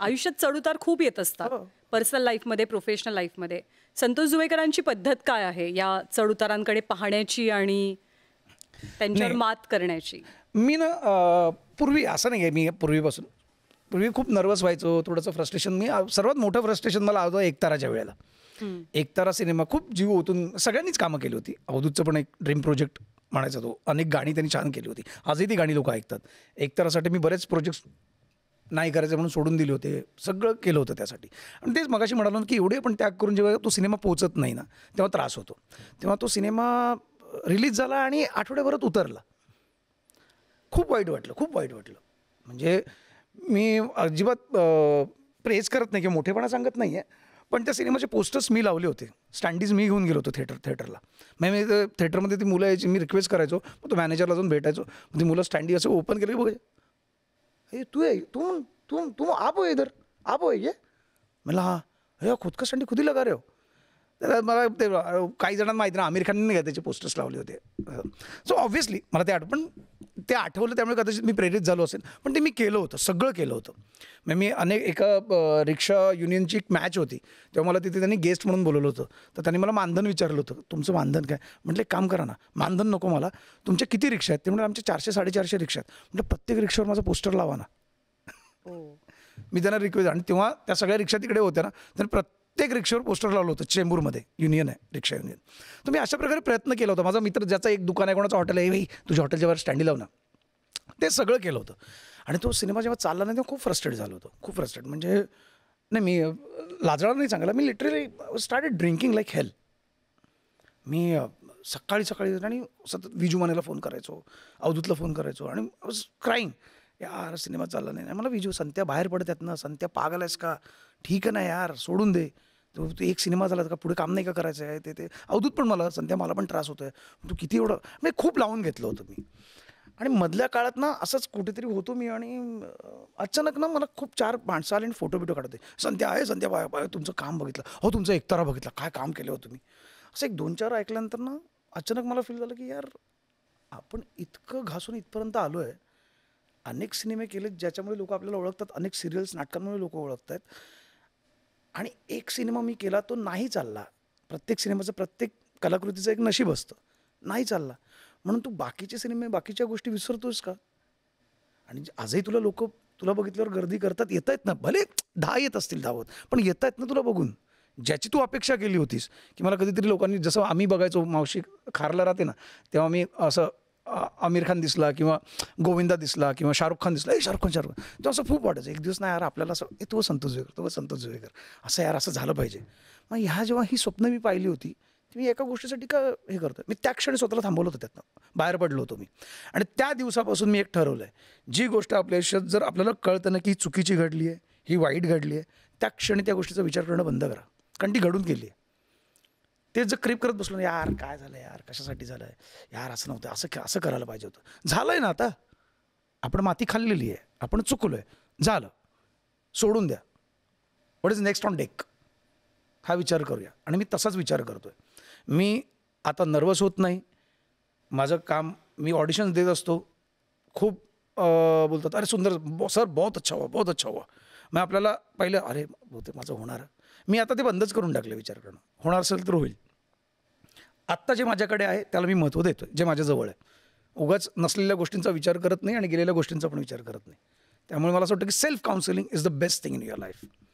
आयुष्यात चढउतार खूप येत असतात, पर्सनल लाईफमध्ये, प्रोफेशनल लाईफमध्ये. संतोष जुवेकरांची पद्धत काय आहे या चढउतारांकडे पाहण्याची आणि त्यांच्यावर नाही. मात करण्याची? मी ना पूर्वी असं नाही आहे, मी पूर्वी खूप नर्वस व्हायचो, थोडंसं फ्रस्ट्रेशन. सर्वात मोठं फ्रस्ट्रेशन मला आलं एकताराच्या वेळेला. एकतारा सिनेमा खूप जीव ओतून सगळ्यांनीच कामं केली होती. अवधूतचं पण एक ड्रीम प्रोजेक्ट म्हणायचा तो. अनेक गाणी त्यांनी छान केली होती. आजही ती गाणी लोक ऐकतात. एकतारासाठी मी बरेच प्रोजेक्ट्स नाही करायचे म्हणून सोडून दिले होते. सगळं केलं होतं त्यासाठी. आणि तेच मगाशी म्हणालो ना, की एवढे पण त्याग करून जेव्हा तो सिनेमा पोहोचत नाही ना, तेव्हा त्रास होतो. तेव्हा तो सिनेमा रिलीज झाला आणि आठवड्याभरात उतरला. खूप वाईट वाटलं. म्हणजे मी अजिबात प्रेज करत नाही किंवा मोठेपणा सांगत नाही आहे, पण त्या सिनेमाचे पोस्टर्स मी लावले होते. स्टँडीज मी घेऊन गेलो होतो थिएटरला. मग मी थिएटरमध्ये ती मुलं यायची, मी रिक्वेस्ट करायचो, मग तो मॅनेजरला जाऊन भेटायचो. ती मुलं स्टँडी असं ओपन केलं की बघायचं, हे तू आहे, तुम आप हो इधर, आप हो ये. म्हणलं हां, हे खुद का स्टँडी खुद ही लगा रहे हो. तर मला ते काही जणांना माहिती ना, आमिर खानने नाही का त्याचे पोस्टर्स लावले होते. सो ऑब्व्हियसली मला ते आठवलं, त्यामुळे कदाचित मी प्रेरित झालो असेल. पण ते मी केलं होतं, सगळं केलं होतं. मग मी एका रिक्षा युनियनची एक मॅच होती, तेव्हा मला तिथे त्यांनी गेस्ट म्हणून बोलवलं होतं. तर त्यांनी मला मानधन विचारलं होतं, तुमचं मानधन काय? म्हटलं एक काम करा ना, मानधन नको मला, तुमच्या किती रिक्षा आहेत? ते म्हणजे आमच्या 400-450 रिक्षा आहेत. म्हटलं प्रत्येक रिक्षावर माझं पोस्टर लावा ना. मी त्यांना रिक्वेस्ट, आणि तेव्हा त्या सगळ्या रिक्षा तिकडे होत्या ना, त्यांनी प्रत्येक रिक्षावर पोस्टर लावलं होतं. चेंबूरमध्ये युनियन आहे, रिक्षा युनियन. तर मी अशा प्रकारे प्रयत्न केला होता. माझा मित्र ज्याचा एक दुकान आहे, कोणाचं हॉटेल आहे, भाई तुझ्या हॉटेलच्या वर स्टँडी लाव ना, ते सगळं केलं होतं. आणि तो सिनेमा जेव्हा चालला नाही तेव्हा खूप फ्रस्ट्रेट झालं होतं. खूप फ्रस्ट्रेट म्हणजे नाही, मी लाजणार नाही सांगायला, मी लिटरली स्टार्टेड ड्रिंकिंग लाईक हेल. मी सकाळी आणि सतत विजू मानेला फोन करायचो, अवधूतला फोन करायचो, आणि आय वॉज क्राईंग, यार सिनेमा चालला नाही. मला विजू, संत्या बाहेर पडत आहेत ना, संत्या पागल आहेस का, ठीक आहे ना यार, सोडून दे, तू एक सिनेमा झाला का, पुढे काम नाही का करायचं आहे ते. अवधूत पण मला, संत्या मला पण त्रास होतो आहे, तू किती एवढं, म्हणजे खूप लावून घेतलं होतं मी. आणि मधल्या काळात ना असंच कुठेतरी होतो मी, आणि अचानक ना मला खूप 4 माणसं आले आणि फोटो काढते. संत्या आहे, संत्या बाय, तुमचं काम बघितलं, हो तुमचं एकतारा बघितला, काय काम केलं हो तुम्ही. असं एक 2-4 ऐकल्यानंतर ना अचानक मला फील झालं की यार, आपण इतकं घासून इथपर्यंत आलो आहे. अनेक सिनेमे केलेत ज्याच्यामुळे लोक आपल्याला ओळखतात, अनेक सिरियल्स, नाटकांमुळे लोक ओळखत आहेत. आणि एक सिनेमा मी केला, तो नाही चालला. प्रत्येक सिनेमाचं, प्रत्येक कलाकृतीचं एक नशीब असतं, नाही चालला. म्हणून तू बाकीचे सिनेमे, बाकीच्या गोष्टी विसरतोस का? आणि आजही तुला बघितल्यावर गर्दी करतात, येत आहेत ना, भले 10 येत असतील धावत, पण येत आहेत ना तुला बघून, ज्याची तू अपेक्षा केली होतीस. की मला कधीतरी लोकांनी, जसं आम्ही बघायचो, मावशी खारला राहते ना, तेव्हा मी असं आमिर खान दिसला किंवा गोविंदा दिसला किंवा शाहरुख खान दिसला, शाहरुख खान तेव्हा असं खूप वाटायचं. एक दिवस ना यार, आपल्याला असं, तो संतोष जुवेकर, असं यार, असं झालं पाहिजे. मग जेव्हा ही स्वप्न मी पाहिली होती, मी एका गोष्टीसाठी का हे करतो, मी त्या क्षणी स्वतःला थांबवलं होतं, त्यातनं बाहेर पडलो होतो मी. आणि त्या दिवसापासून मी एक ठरवलं आहे, जी गोष्ट आपल्या आयुष्यात जर आपल्याला कळतं ना की ही चुकीची घडली आहे, ही वाईट घडली आहे, त्या क्षणी त्या गोष्टीचा विचार करणं बंद करा, कारण ती घडून गेली आहे. ते जर क्रिप करत बसलो ना, यार काय झालं, यार कशासाठी झालं आहे, यार असं नव्हतं, असं करायला पाहिजे होतं, झालं आहे ना, आता आपण माती खाल्लेली आहे, आपण चुकलो आहे, झालं, सोडून द्या. What is next on deck, हा विचार करूया. आणि मी तसाच विचार करतो आहे. मी आता नर्वस होत नाही. माझं काम, मी ऑडिशन्स देत असतो, खूप बोलतात, अरे सुंदर सर, बहुत अच्छा हुआ. मग आपल्याला पहिलं, अरे बहुतेक माझं होणार, मी आता ते बंदच करून टाकलं विचार करणं. होणार असेल तर होईल. आत्ता जे माझ्याकडे आहे त्याला मी महत्त्व देतो, जे माझ्याजवळ आहे. उगाच नसलेल्या गोष्टींचा विचार करत नाही आणि गेलेल्या गोष्टींचा पण विचार करत नाही. त्यामुळे मला असं वाटतं की self counselling is the best thing in your life.